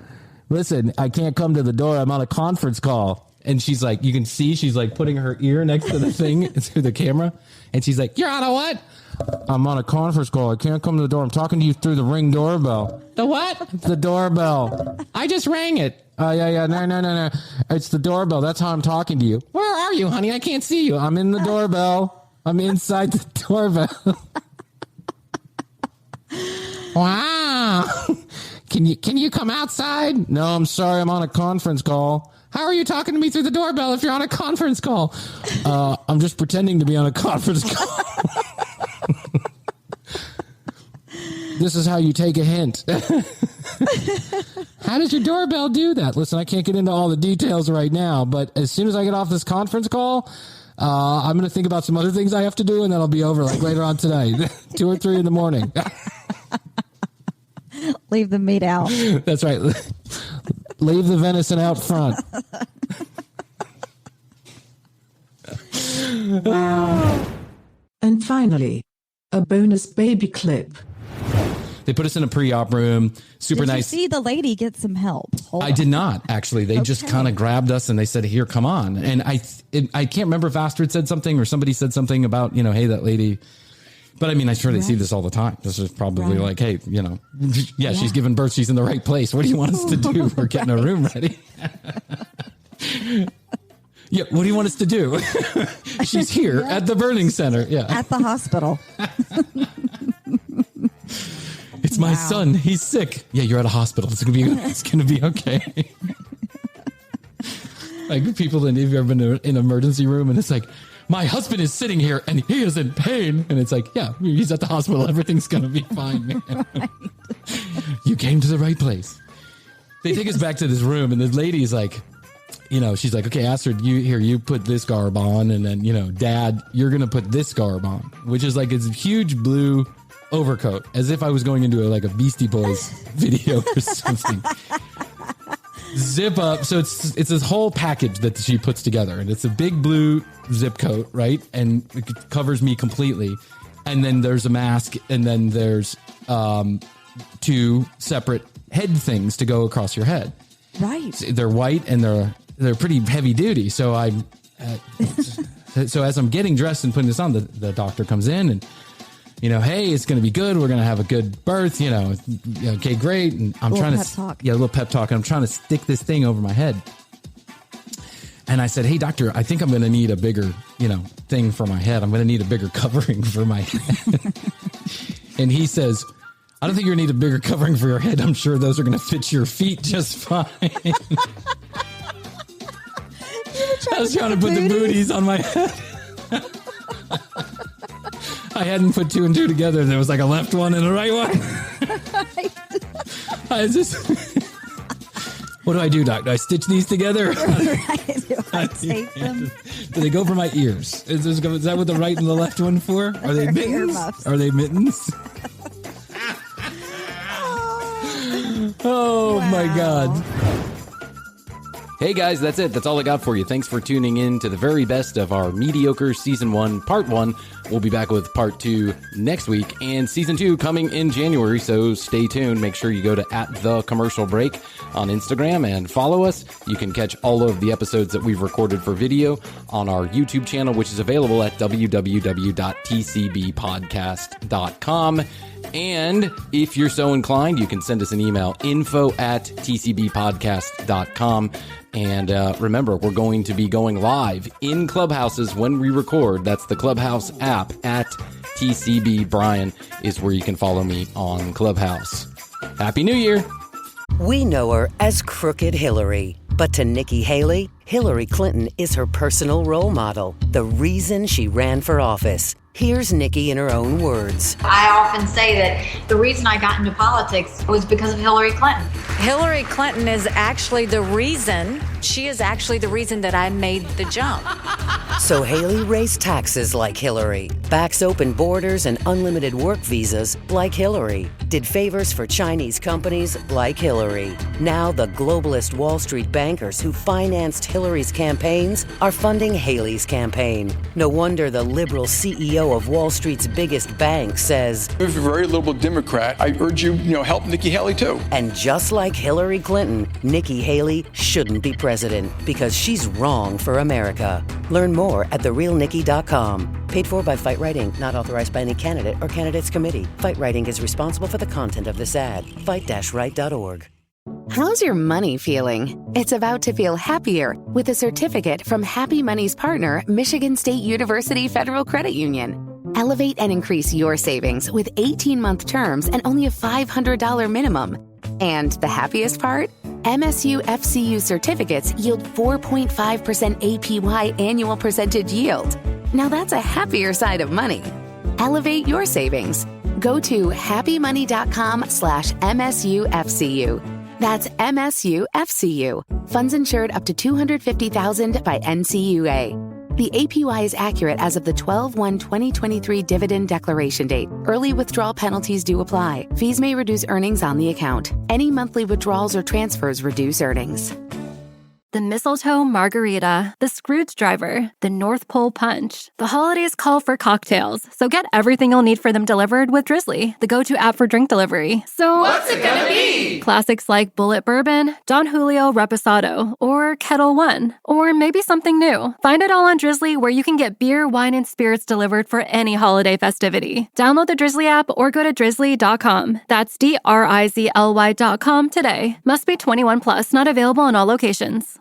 Listen, I can't come to the door. I'm on a conference call. And she's like, you can see she's like putting her ear next to the thing through the camera. And she's like, you're on a what? I'm on a conference call. I can't come to the door. I'm talking to you through the Ring doorbell. The what? The doorbell. I just rang it. Oh, yeah. No. It's the doorbell. That's how I'm talking to you. Where are you, honey? I can't see you. I'm in the doorbell. I'm inside the doorbell. Wow. Can you come outside? No, I'm sorry. I'm on a conference call. How are you talking to me through the doorbell if you're on a conference call? I'm just pretending to be on a conference call. This is how you take a hint. How does your doorbell do that? Listen, I can't get into all the details right now, but as soon as I get off this conference call, I'm going to think about some other things I have to do, and then I'll be over like later on tonight, 2 or 3 in the morning. Leave the meat out. That's right. Leave the venison out front. Wow. And finally, a bonus baby clip. They put us in a pre-op room. Super nice. Did you see the lady get some help? I did not, actually. They just kind of grabbed us and they said, here, come on. And I can't remember if Astrid said something or somebody said something about, hey, that lady. But I mean, I'm sure they see this all the time. This is probably like, hey, yeah, she's giving birth. She's in the right place. What do you want us to do? We're getting a room ready. Yeah, what do you want us to do? She's here at the birthing center. Yeah. At the hospital. It's my son. He's sick. Yeah, you're at a hospital. It's gonna be okay. Like people that have ever been in an emergency room and it's like, my husband is sitting here and he is in pain. And it's like, yeah, he's at the hospital. Everything's going to be fine, man. Right. You came to the right place. They take us back to this room and the lady is like, she's like, okay, Astrid, you put this garb on. And then, Dad, you're going to put this garb on, which is like, it's a huge blue overcoat, as if I was going into a Beastie Boys video or something. Zip up. So it's this whole package that she puts together, and it's a big blue zip coat, right? And it covers me completely. And then there's a mask, and then there's 2 separate head things to go across your head. Right. They're white and they're pretty heavy duty. So so as I'm getting dressed and putting this on, the doctor comes in and, hey, it's going to be good. We're going to have a good birth, okay, great. And I'm trying to, a little pep talk. And I'm trying to stick this thing over my head. And I said, hey, doctor, I think I'm going to need a bigger, thing for my head. I'm going to need a bigger covering for my head. And he says, I don't think you're going to need a bigger covering for your head. I'm sure those are going to fit your feet just fine. I was trying to put the booties on my head. I hadn't put 2 and 2 together. There was like a left one and a right one. What do I do, Doc? Do I stitch these together? Do I tape them? Do they go for my ears? Is that what the right and the left one for? Are they mittens? Are they mittens? Oh, wow. My God. Hey guys, that's it. That's all I got for you. Thanks for tuning in to the very best of our Mediocre Season 1, Part 1. We'll be back with Part 2 next week, and Season 2 coming in January, so stay tuned. Make sure you go to @thecommercialbreak on Instagram and follow us. You can catch all of the episodes that we've recorded for video on our YouTube channel, which is available at www.tcbpodcast.com. And if you're so inclined, you can send us an email, info@tcbpodcast.com. And remember, we're going to be going live in Clubhouses when we record. That's the Clubhouse app at TCB Bryan is where you can follow me on Clubhouse. Happy New Year. We know her as Crooked Hillary, but to Nikki Haley, Hillary Clinton is her personal role model, the reason she ran for office. Here's Nikki in her own words. I often say that the reason I got into politics was because of Hillary Clinton. Hillary Clinton is actually the reason, she is actually the reason that I made the jump. So Haley raised taxes like Hillary, backs open borders and unlimited work visas like Hillary, did favors for Chinese companies like Hillary. Now the globalist Wall Street bankers who financed Hillary's campaigns are funding Haley's campaign. No wonder the liberal CEO of Wall Street's biggest bank says, If you're a very liberal Democrat, I urge you, help Nikki Haley too. And just like Hillary Clinton, Nikki Haley shouldn't be president because she's wrong for America. Learn more at therealnikki.com. Paid for by Fight Right Inc., not authorized by any candidate or candidates committee. Fight Right Inc. is responsible for the content of this ad. Fight-right.org. How's your money feeling? It's about to feel happier with a certificate from Happy Money's partner, Michigan State University Federal Credit Union. Elevate and increase your savings with 18-month terms and only a $500 minimum. And the happiest part? MSU FCU certificates yield 4.5% APY annual percentage yield. Now that's a happier side of money. Elevate your savings. Go to happymoney.com/MSUFCU. That's MSUFCU. Funds insured up to $250,000 by NCUA. The APY is accurate as of the 12/1/2023 dividend declaration date. Early withdrawal penalties do apply. Fees may reduce earnings on the account. Any monthly withdrawals or transfers reduce earnings. The mistletoe margarita, the Scrooge driver, the North Pole punch. The holidays call for cocktails, so get everything you'll need for them delivered with Drizzly, the go-to app for drink delivery. So what's it gonna be? Classics like Bullet Bourbon, Don Julio Reposado, or Kettle One, or maybe something new. Find it all on Drizzly, where you can get beer, wine, and spirits delivered for any holiday festivity. Download the Drizzly app or go to drizzly.com. That's DRIZLY.com today. Must be 21 plus, not available in all locations.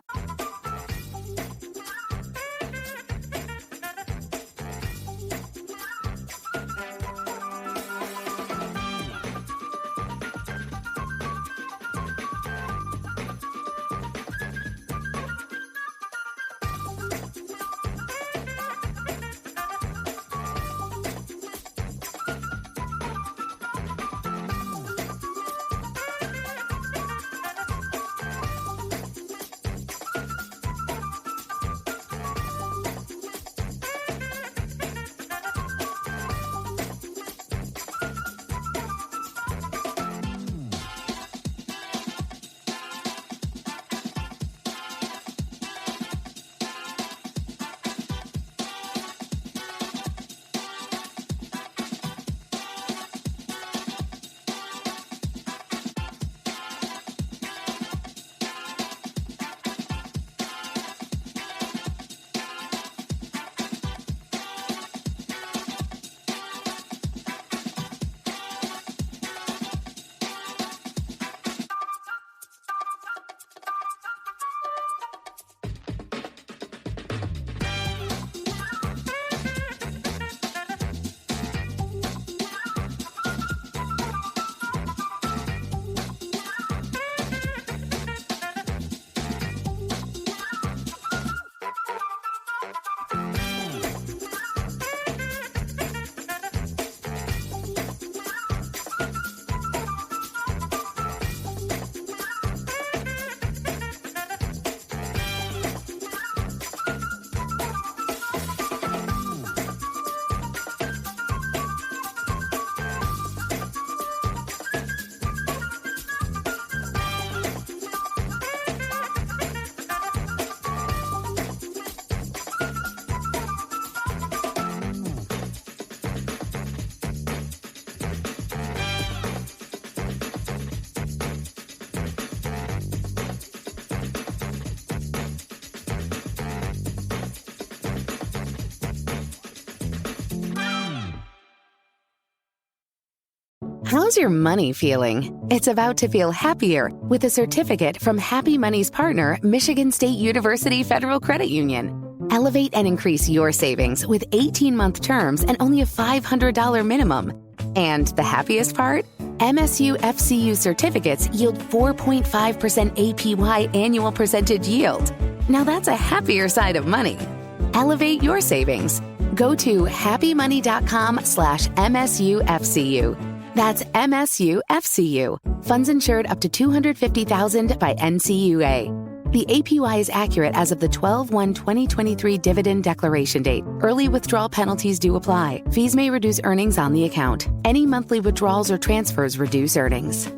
How's your money feeling? It's about to feel happier with a certificate from Happy Money's partner, Michigan State University Federal Credit Union. Elevate and increase your savings with 18-month terms and only a $500 minimum. And the happiest part? MSU FCU certificates yield 4.5% APY annual percentage yield. Now that's a happier side of money. Elevate your savings. Go to happymoney.com/MSUFCU. That's MSUFCU. Funds insured up to $250,000 by NCUA. The APY is accurate as of the 12/1/2023 dividend declaration date. Early withdrawal penalties do apply. Fees may reduce earnings on the account. Any monthly withdrawals or transfers reduce earnings.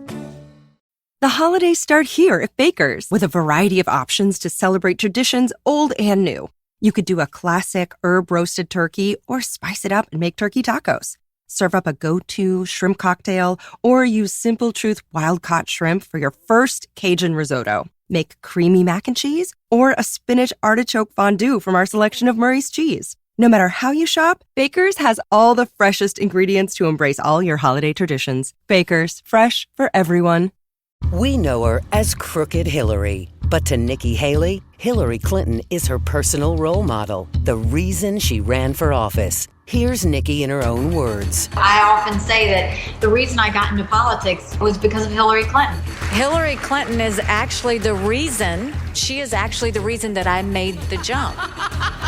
The holidays start here at Baker's with a variety of options to celebrate traditions old and new. You could do a classic herb roasted turkey or spice it up and make turkey tacos. Serve up a go-to shrimp cocktail or use Simple Truth wild-caught shrimp for your first Cajun risotto. Make creamy mac and cheese or a spinach artichoke fondue from our selection of Murray's cheese. No matter how you shop, Baker's has all the freshest ingredients to embrace all your holiday traditions. Baker's, fresh for everyone. We know her as Crooked Hillary, but to Nikki Haley, Hillary Clinton is her personal role model, the reason she ran for office. Here's Nikki in her own words. I often say that the reason I got into politics was because of Hillary Clinton. Hillary Clinton is actually the reason, she is actually the reason that I made the jump.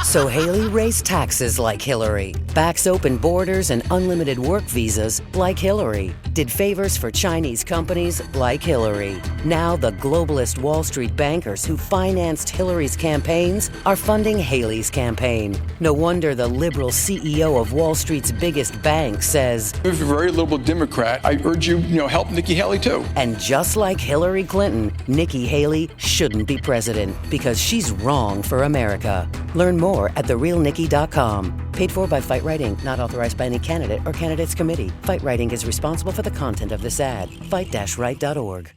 So Haley raised taxes like Hillary, backs open borders and unlimited work visas like Hillary, did favors for Chinese companies like Hillary. Now the globalist Wall Street bankers who financed Hillary's campaigns are funding Haley's campaign. No wonder the liberal CEO of Wall Street's biggest bank says, If you're a very liberal Democrat, I urge you, help Nikki Haley too. And just like Hillary Clinton, Nikki Haley shouldn't be president because she's wrong for America. Learn more at therealnikki.com. Paid for by Fight Right Inc., not authorized by any candidate or candidates committee. Fight Right Inc. is responsible for the content of this ad. Fight-right.org.